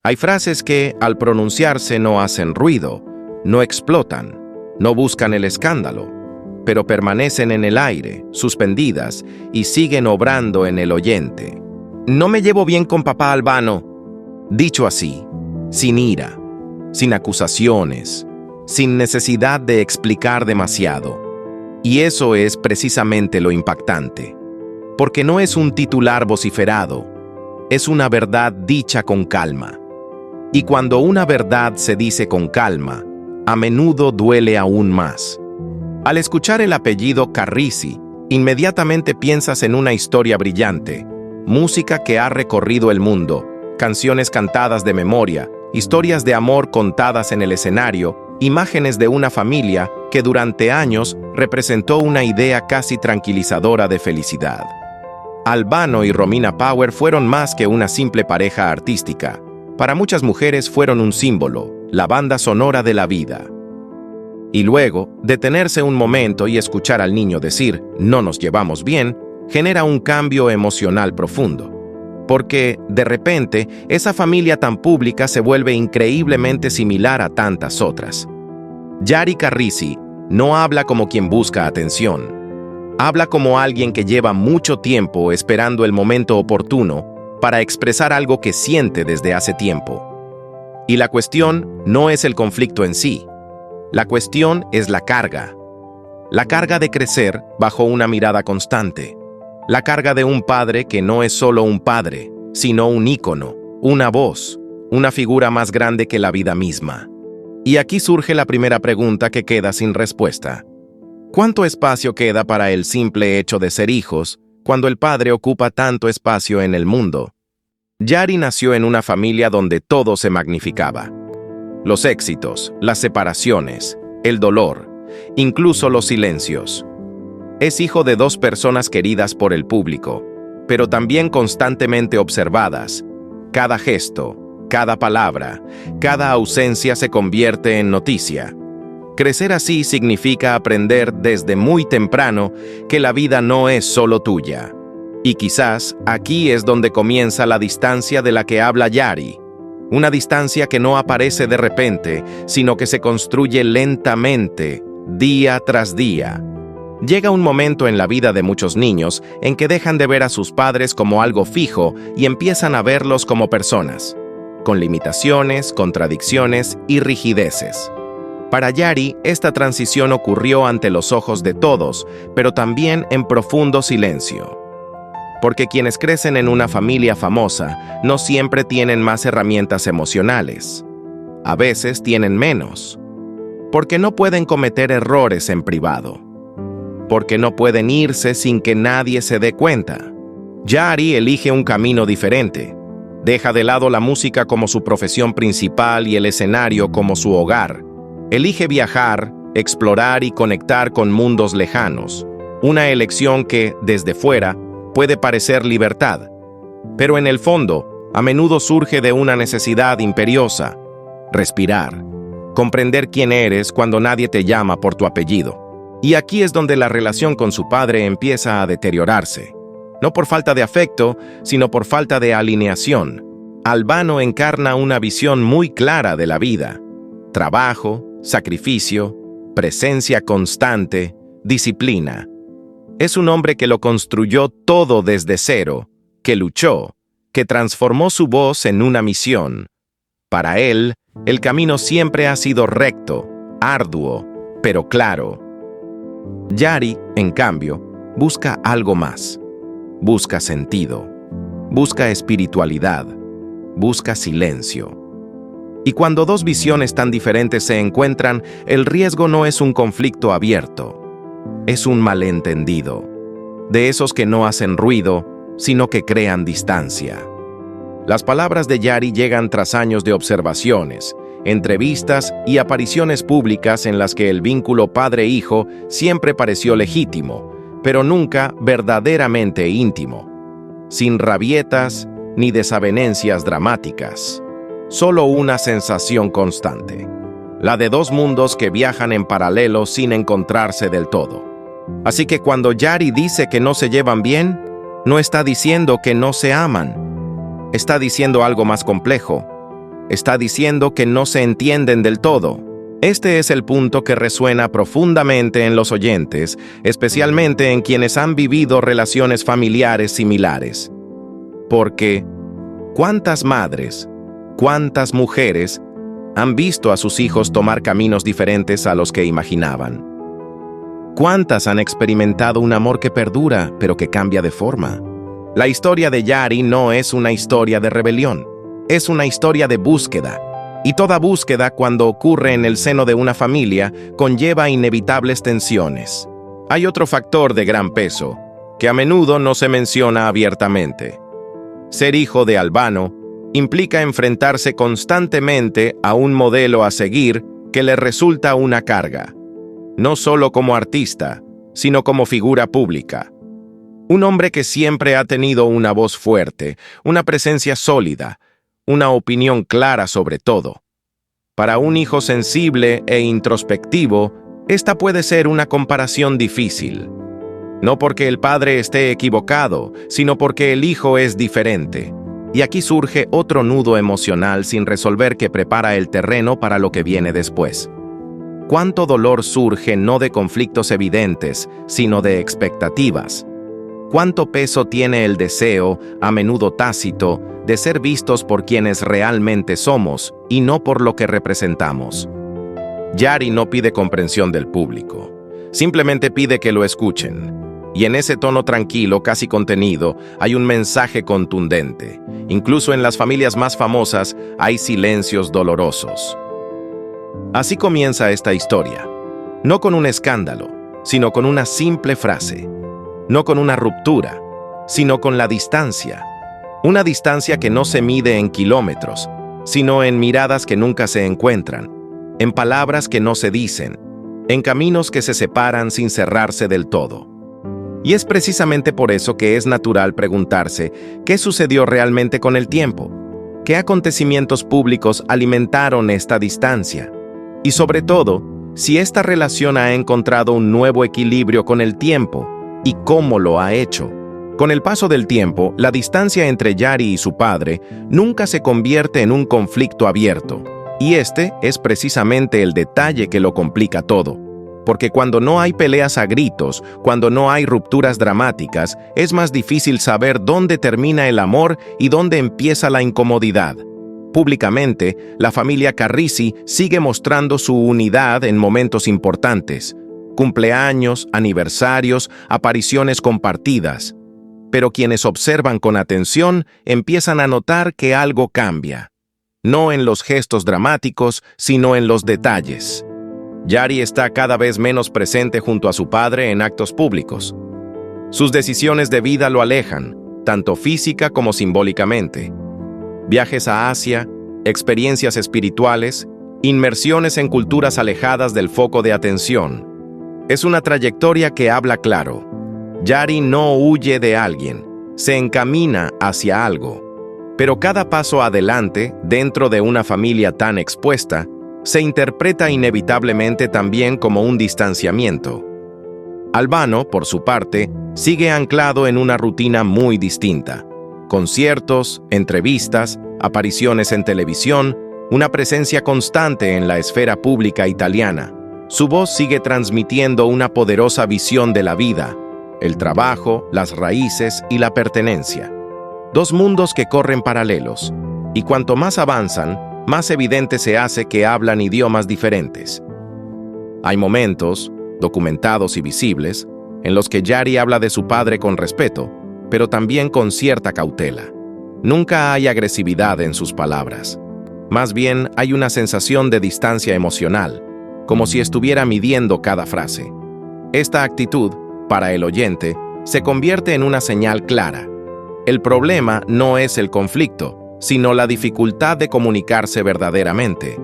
Hay frases que, al pronunciarse, no hacen ruido, no explotan, no buscan el escándalo, pero permanecen en el aire, suspendidas, y siguen obrando en el oyente. No me llevo bien con papá Albano. Dicho así, sin ira, sin acusaciones, sin necesidad de explicar demasiado. Y eso es precisamente lo impactante, porque no es un titular vociferado, es una verdad dicha con calma. Y cuando una verdad se dice con calma, a menudo duele aún más. Al escuchar el apellido Carrisi, inmediatamente piensas en una historia brillante, música que ha recorrido el mundo, canciones cantadas de memoria, historias de amor contadas en el escenario, imágenes de una familia que durante años representó una idea casi tranquilizadora de felicidad. Albano y Romina Power fueron más que una simple pareja artística. Para muchas mujeres fueron un símbolo, la banda sonora de la vida. Y luego, detenerse un momento y escuchar al niño decir, no nos llevamos bien, genera un cambio emocional profundo. Porque, de repente, esa familia tan pública se vuelve increíblemente similar a tantas otras. Yari Carrisi no habla como quien busca atención. Habla como alguien que lleva mucho tiempo esperando el momento oportuno para expresar algo que siente desde hace tiempo. Y la cuestión no es el conflicto en sí. La cuestión es la carga. La carga de crecer bajo una mirada constante. La carga de un padre que no es solo un padre, sino un ícono, una voz, una figura más grande que la vida misma. Y aquí surge la primera pregunta que queda sin respuesta. ¿Cuánto espacio queda para el simple hecho de ser hijos cuando el padre ocupa tanto espacio en el mundo? Yari nació en una familia donde todo se magnificaba. Los éxitos, las separaciones, el dolor, incluso los silencios. Es hijo de dos personas queridas por el público, pero también constantemente observadas. Cada gesto, cada palabra, cada ausencia se convierte en noticia. Crecer así significa aprender desde muy temprano que la vida no es solo tuya. Y quizás aquí es donde comienza la distancia de la que habla Yari. Una distancia que no aparece de repente, sino que se construye lentamente, día tras día. Llega un momento en la vida de muchos niños en que dejan de ver a sus padres como algo fijo y empiezan a verlos como personas, con limitaciones, contradicciones y rigideces. Para Yari, esta transición ocurrió ante los ojos de todos, pero también en profundo silencio. Porque quienes crecen en una familia famosa no siempre tienen más herramientas emocionales. A veces tienen menos. Porque no pueden cometer errores en privado. Porque no pueden irse sin que nadie se dé cuenta. Yari elige un camino diferente. Deja de lado la música como su profesión principal y el escenario como su hogar. Elige viajar, explorar y conectar con mundos lejanos. Una elección que, desde fuera, puede parecer libertad. Pero en el fondo, a menudo surge de una necesidad imperiosa. Respirar. Comprender quién eres cuando nadie te llama por tu apellido. Y aquí es donde la relación con su padre empieza a deteriorarse. No por falta de afecto, sino por falta de alineación. Albano encarna una visión muy clara de la vida. Trabajo, sacrificio, presencia constante, disciplina. Es un hombre que lo construyó todo desde cero, que luchó, que transformó su voz en una misión. Para él, el camino siempre ha sido recto, arduo, pero claro. Yari, en cambio, busca algo más. Busca sentido, busca espiritualidad, busca silencio. Y cuando dos visiones tan diferentes se encuentran, el riesgo no es un conflicto abierto, es un malentendido, de esos que no hacen ruido, sino que crean distancia. Las palabras de Yari llegan tras años de observaciones, entrevistas y apariciones públicas en las que el vínculo padre-hijo siempre pareció legítimo, pero nunca verdaderamente íntimo, sin rabietas ni desavenencias dramáticas. Solo una sensación constante, la de dos mundos que viajan en paralelo sin encontrarse del todo. Así que cuando Yari dice que no se llevan bien, no está diciendo que no se aman. Está diciendo algo más complejo. Está diciendo que no se entienden del todo. Este es el punto que resuena profundamente en los oyentes, especialmente en quienes han vivido relaciones familiares similares. Porque, ¿cuántas madres, cuántas mujeres han visto a sus hijos tomar caminos diferentes a los que imaginaban? ¿Cuántas han experimentado un amor que perdura, pero que cambia de forma? La historia de Yari no es una historia de rebelión, es una historia de búsqueda. Y toda búsqueda, cuando ocurre en el seno de una familia, conlleva inevitables tensiones. Hay otro factor de gran peso, que a menudo no se menciona abiertamente. Ser hijo de Albano implica enfrentarse constantemente a un modelo a seguir que le resulta una carga, no solo como artista, sino como figura pública. Un hombre que siempre ha tenido una voz fuerte, una presencia sólida, una opinión clara sobre todo. Para un hijo sensible e introspectivo, esta puede ser una comparación difícil. No porque el padre esté equivocado, sino porque el hijo es diferente. Y aquí surge otro nudo emocional sin resolver que prepara el terreno para lo que viene después. ¿Cuánto dolor surge no de conflictos evidentes, sino de expectativas? ¿Cuánto peso tiene el deseo, a menudo tácito, de ser vistos por quienes realmente somos y no por lo que representamos? Yari no pide comprensión del público, simplemente pide que lo escuchen. Y en ese tono tranquilo, casi contenido, hay un mensaje contundente. Incluso en las familias más famosas hay silencios dolorosos. Así comienza esta historia, no con un escándalo, sino con una simple frase. No con una ruptura, sino con la distancia. Una distancia que no se mide en kilómetros, sino en miradas que nunca se encuentran, en palabras que no se dicen, en caminos que se separan sin cerrarse del todo. Y es precisamente por eso que es natural preguntarse qué sucedió realmente con el tiempo, qué acontecimientos públicos alimentaron esta distancia, y sobre todo, si esta relación ha encontrado un nuevo equilibrio con el tiempo, y cómo lo ha hecho. Con el paso del tiempo, la distancia entre Yari y su padre nunca se convierte en un conflicto abierto. Y este es precisamente el detalle que lo complica todo. Porque cuando no hay peleas a gritos, cuando no hay rupturas dramáticas, es más difícil saber dónde termina el amor y dónde empieza la incomodidad. Públicamente, la familia Carrisi sigue mostrando su unidad en momentos importantes. Cumpleaños, aniversarios, apariciones compartidas. Pero quienes observan con atención empiezan a notar que algo cambia. No en los gestos dramáticos, sino en los detalles. Yari está cada vez menos presente junto a su padre en actos públicos. Sus decisiones de vida lo alejan, tanto física como simbólicamente. Viajes a Asia, experiencias espirituales, inmersiones en culturas alejadas del foco de atención. Es una trayectoria que habla claro. Yari no huye de alguien, se encamina hacia algo. Pero cada paso adelante, dentro de una familia tan expuesta, se interpreta inevitablemente también como un distanciamiento. Albano, por su parte, sigue anclado en una rutina muy distinta. Conciertos, entrevistas, apariciones en televisión, una presencia constante en la esfera pública italiana. Su voz sigue transmitiendo una poderosa visión de la vida, el trabajo, las raíces y la pertenencia. Dos mundos que corren paralelos, y cuanto más avanzan, más evidente se hace que hablan idiomas diferentes. Hay momentos, documentados y visibles, en los que Yari habla de su padre con respeto, pero también con cierta cautela. Nunca hay agresividad en sus palabras. Más bien hay una sensación de distancia emocional, como si estuviera midiendo cada frase. Esta actitud, para el oyente, se convierte en una señal clara. El problema no es el conflicto, sino la dificultad de comunicarse verdaderamente.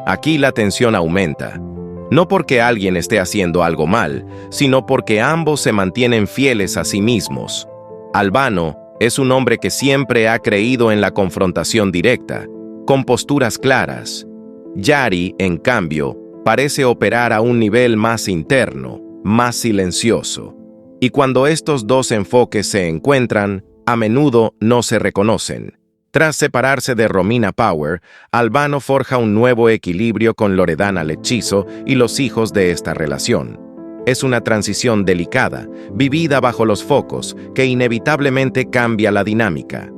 Aquí la tensión aumenta, no porque alguien esté haciendo algo mal, sino porque ambos se mantienen fieles a sí mismos. Albano es un hombre que siempre ha creído en la confrontación directa, con posturas claras. Yari, en cambio, parece operar a un nivel más interno, más silencioso. Y cuando estos dos enfoques se encuentran, a menudo no se reconocen. Tras separarse de Romina Power, Albano forja un nuevo equilibrio con Loredana Lechizo y los hijos de esta relación. Es una transición delicada, vivida bajo los focos, que inevitablemente cambia la dinámica.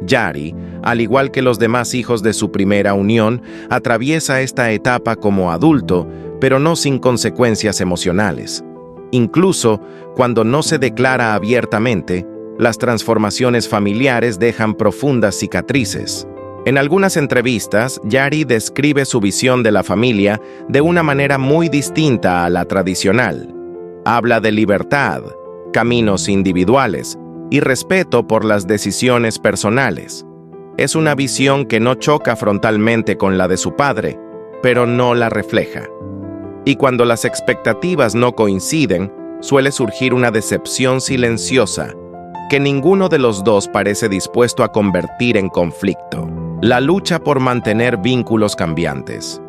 Yari, al igual que los demás hijos de su primera unión, atraviesa esta etapa como adulto, pero no sin consecuencias emocionales. Incluso cuando no se declara abiertamente, las transformaciones familiares dejan profundas cicatrices. En algunas entrevistas, Yari describe su visión de la familia de una manera muy distinta a la tradicional. Habla de libertad, caminos individuales y respeto por las decisiones personales. Es una visión que no choca frontalmente con la de su padre, pero no la refleja. Y cuando las expectativas no coinciden, suele surgir una decepción silenciosa, que ninguno de los dos parece dispuesto a convertir en conflicto. La lucha por mantener vínculos cambiantes.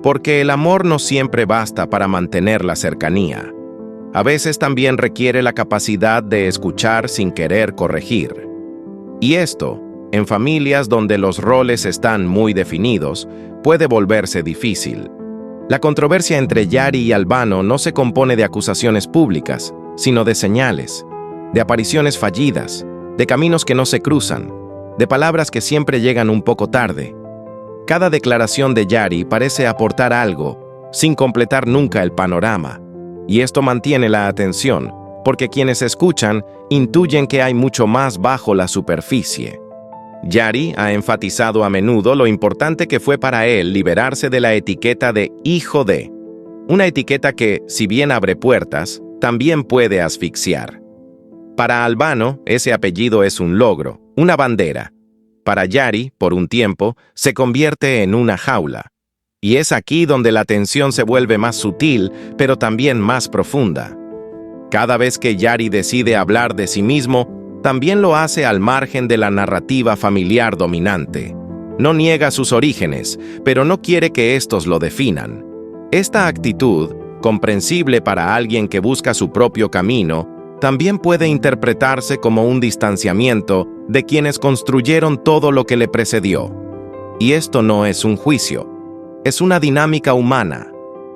Porque el amor no siempre basta para mantener la cercanía. A veces también requiere la capacidad de escuchar sin querer corregir. Y esto, en familias donde los roles están muy definidos, puede volverse difícil. La controversia entre Yari y Albano no se compone de acusaciones públicas, sino de señales, de apariciones fallidas, de caminos que no se cruzan, de palabras que siempre llegan un poco tarde. Cada declaración de Yari parece aportar algo, sin completar nunca el panorama, y esto mantiene la atención, porque quienes escuchan intuyen que hay mucho más bajo la superficie. Yari ha enfatizado a menudo lo importante que fue para él liberarse de la etiqueta de hijo de, una etiqueta que, si bien abre puertas, también puede asfixiar. Para Albano, ese apellido es un logro, una bandera. Para Yari, por un tiempo, se convierte en una jaula. Y es aquí donde la tensión se vuelve más sutil, pero también más profunda. Cada vez que Yari decide hablar de sí mismo, también lo hace al margen de la narrativa familiar dominante. No niega sus orígenes, pero no quiere que estos lo definan. Esta actitud, comprensible para alguien que busca su propio camino, también puede interpretarse como un distanciamiento de quienes construyeron todo lo que le precedió. Y esto no es un juicio, es una dinámica humana.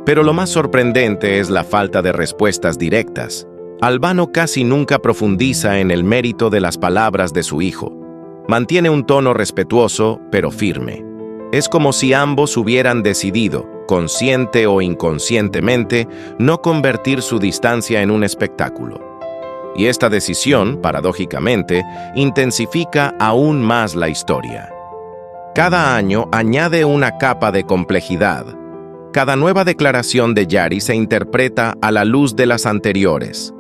Pero lo más sorprendente es la falta de respuestas directas. Albano casi nunca profundiza en el mérito de las palabras de su hijo. Mantiene un tono respetuoso, pero firme. Es como si ambos hubieran decidido, consciente o inconscientemente, no convertir su distancia en un espectáculo. Y esta decisión, paradójicamente, intensifica aún más la historia. Cada año añade una capa de complejidad. Cada nueva declaración de Yari se interpreta a la luz de las anteriores.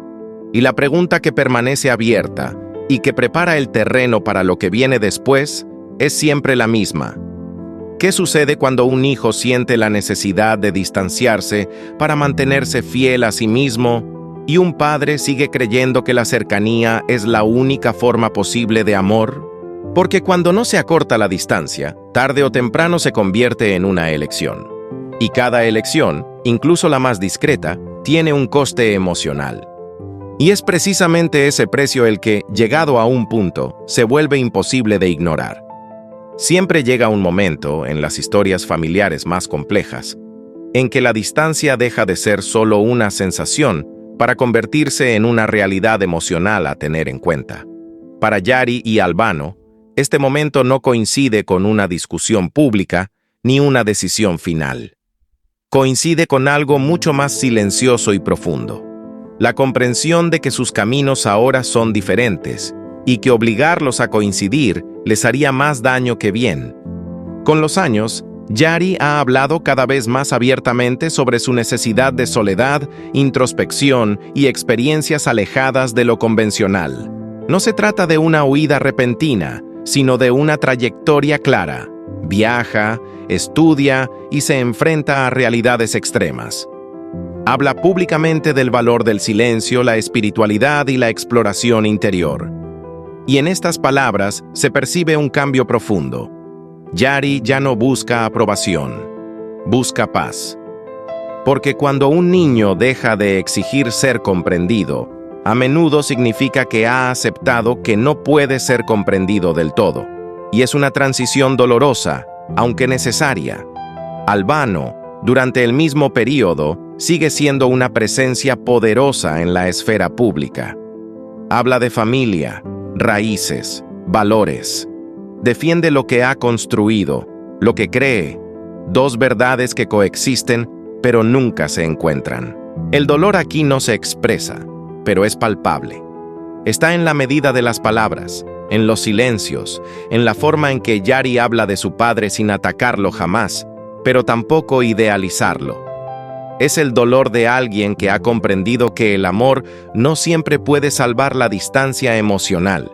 Y la pregunta que permanece abierta y que prepara el terreno para lo que viene después es siempre la misma. ¿Qué sucede cuando un hijo siente la necesidad de distanciarse para mantenerse fiel a sí mismo y un padre sigue creyendo que la cercanía es la única forma posible de amor? Porque cuando no se acorta la distancia, tarde o temprano se convierte en una elección. Y cada elección, incluso la más discreta, tiene un coste emocional. Y es precisamente ese precio el que, llegado a un punto, se vuelve imposible de ignorar. Siempre llega un momento, en las historias familiares más complejas, en que la distancia deja de ser solo una sensación para convertirse en una realidad emocional a tener en cuenta. Para Yari y Albano, este momento no coincide con una discusión pública ni una decisión final. Coincide con algo mucho más silencioso y profundo. La comprensión de que sus caminos ahora son diferentes y que obligarlos a coincidir les haría más daño que bien. Con los años, Yari ha hablado cada vez más abiertamente sobre su necesidad de soledad, introspección y experiencias alejadas de lo convencional. No se trata de una huida repentina, sino de una trayectoria clara. Viaja, estudia y se enfrenta a realidades extremas. Habla públicamente del valor del silencio, la espiritualidad y la exploración interior. Y en estas palabras se percibe un cambio profundo. Yari ya no busca aprobación, busca paz. Porque cuando un niño deja de exigir ser comprendido, a menudo significa que ha aceptado que no puede ser comprendido del todo. y es una transición dolorosa, aunque necesaria. Albano, durante el mismo período, sigue siendo una presencia poderosa en la esfera pública. Habla de familia, raíces, valores. Defiende lo que ha construido, lo que cree, dos verdades que coexisten, pero nunca se encuentran. El dolor aquí no se expresa, pero es palpable. Está en la medida de las palabras, en los silencios, en la forma en que Yari habla de su padre sin atacarlo jamás, pero tampoco idealizarlo. Es el dolor de alguien que ha comprendido que el amor no siempre puede salvar la distancia emocional,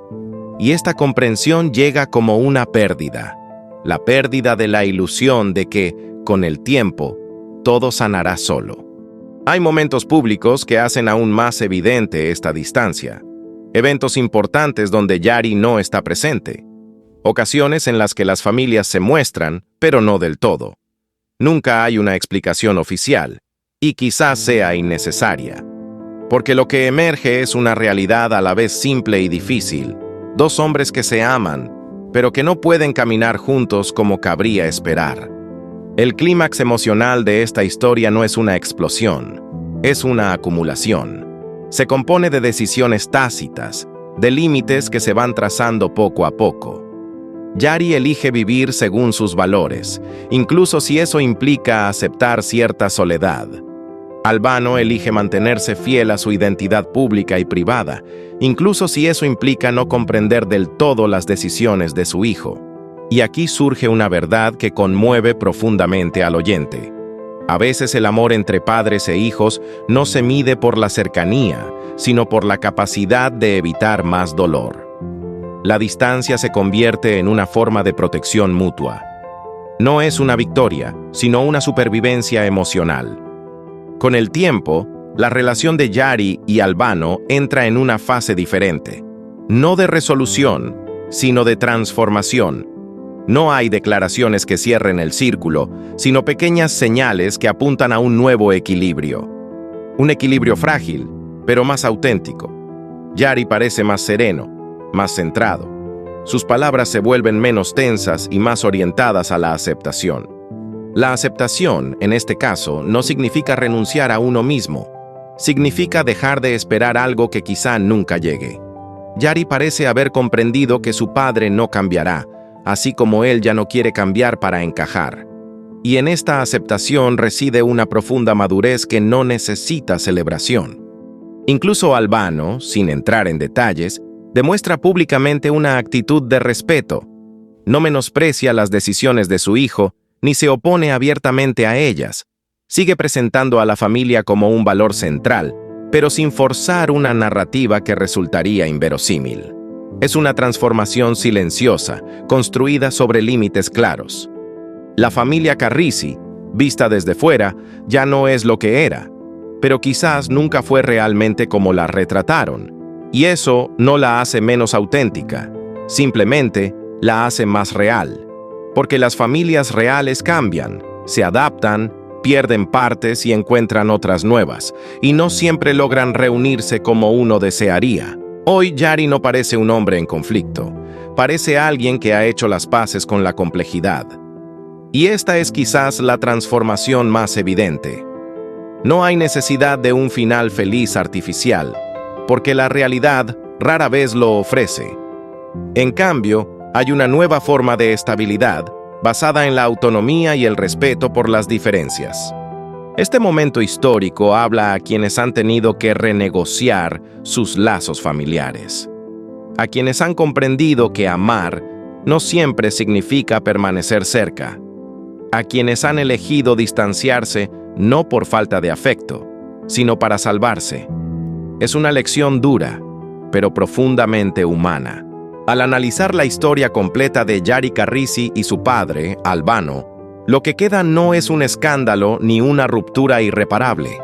y esta comprensión llega como una pérdida, la pérdida de la ilusión de que, con el tiempo, todo sanará solo. Hay momentos públicos que hacen aún más evidente esta distancia. Eventos importantes donde Yari no está presente. Ocasiones en las que las familias se muestran, pero no del todo. Nunca hay una explicación oficial, y quizás sea innecesaria. Porque lo que emerge es una realidad a la vez simple y difícil. Dos hombres que se aman, pero que no pueden caminar juntos como cabría esperar. El clímax emocional de esta historia no es una explosión, es una acumulación. Se compone de decisiones tácitas, de límites que se van trazando poco a poco. Yari elige vivir según sus valores, incluso si eso implica aceptar cierta soledad. Albano elige mantenerse fiel a su identidad pública y privada, incluso si eso implica no comprender del todo las decisiones de su hijo. Y aquí surge una verdad que conmueve profundamente al oyente. A veces el amor entre padres e hijos no se mide por la cercanía, sino por la capacidad de evitar más dolor. La distancia se convierte en una forma de protección mutua. No es una victoria, sino una supervivencia emocional. Con el tiempo, la relación de Yari y Albano entra en una fase diferente. No de resolución, sino de transformación. No hay declaraciones que cierren el círculo, sino pequeñas señales que apuntan a un nuevo equilibrio. Un equilibrio frágil, pero más auténtico. Yari parece más sereno, más centrado. Sus palabras se vuelven menos tensas y más orientadas a la aceptación. La aceptación, en este caso, no significa renunciar a uno mismo. Significa dejar de esperar algo que quizá nunca llegue. Yari parece haber comprendido que su padre no cambiará, así como él ya no quiere cambiar para encajar. Y en esta aceptación reside una profunda madurez que no necesita celebración. Incluso Albano, sin entrar en detalles, demuestra públicamente una actitud de respeto. No menosprecia las decisiones de su hijo, ni se opone abiertamente a ellas. Sigue presentando a la familia como un valor central, pero sin forzar una narrativa que resultaría inverosímil. Es una transformación silenciosa, construida sobre límites claros. La familia Carrisi, vista desde fuera, ya no es lo que era, pero quizás nunca fue realmente como la retrataron, y eso no la hace menos auténtica, simplemente la hace más real, porque las familias reales cambian, se adaptan, pierden partes y encuentran otras nuevas, y no siempre logran reunirse como uno desearía. Hoy Yari no parece un hombre en conflicto, parece alguien que ha hecho las paces con la complejidad. Y esta es quizás la transformación más evidente. No hay necesidad de un final feliz artificial, porque la realidad rara vez lo ofrece. En cambio, hay una nueva forma de estabilidad, basada en la autonomía y el respeto por las diferencias. Este momento histórico habla a quienes han tenido que renegociar sus lazos familiares, a quienes han comprendido que amar no siempre significa permanecer cerca, a quienes han elegido distanciarse no por falta de afecto, sino para salvarse. Es una lección dura, pero profundamente humana. Al analizar la historia completa de Yari Carrisi y su padre, Albano, lo que queda no es un escándalo ni una ruptura irreparable.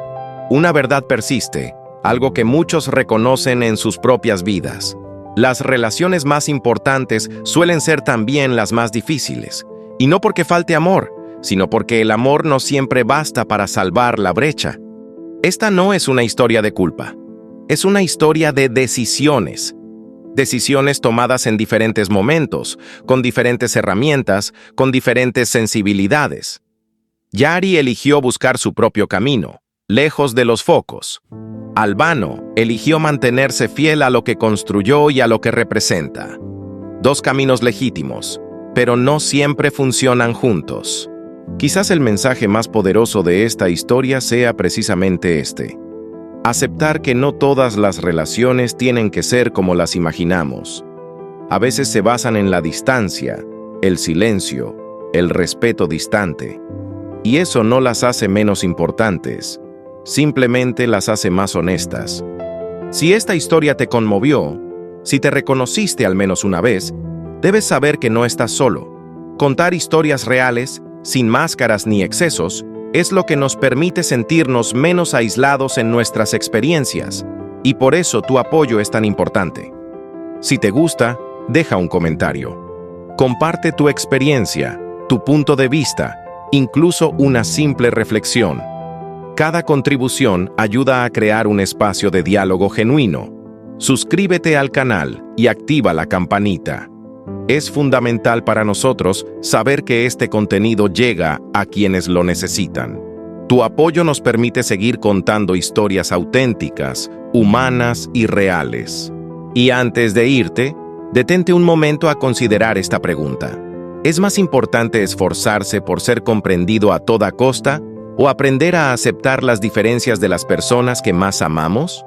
Una verdad persiste, algo que muchos reconocen en sus propias vidas. Las relaciones más importantes suelen ser también las más difíciles, y no porque falte amor, sino porque el amor no siempre basta para salvar la brecha. Esta no es una historia de culpa, es una historia de decisiones decisiones tomadas en diferentes momentos, con diferentes herramientas, con diferentes sensibilidades. Yari eligió buscar su propio camino, lejos de los focos. Albano eligió mantenerse fiel a lo que construyó y a lo que representa. Dos caminos legítimos, pero no siempre funcionan juntos. Quizás el mensaje más poderoso de esta historia sea precisamente este: aceptar que no todas las relaciones tienen que ser como las imaginamos. A veces se basan en la distancia, el silencio, el respeto distante. Y eso no las hace menos importantes, simplemente las hace más honestas. Si esta historia te conmovió, si te reconociste al menos una vez, debes saber que no estás solo. Contar historias reales, sin máscaras ni excesos, es lo que nos permite sentirnos menos aislados en nuestras experiencias, y por eso tu apoyo es tan importante. Si te gusta, deja un comentario. Comparte tu experiencia, tu punto de vista, incluso una simple reflexión. Cada contribución ayuda a crear un espacio de diálogo genuino. Suscríbete al canal y activa la campanita. Es fundamental para nosotros saber que este contenido llega a quienes lo necesitan. Tu apoyo nos permite seguir contando historias auténticas, humanas y reales. Y antes de irte, detente un momento a considerar esta pregunta. ¿Es más importante esforzarse por ser comprendido a toda costa o aprender a aceptar las diferencias de las personas que más amamos?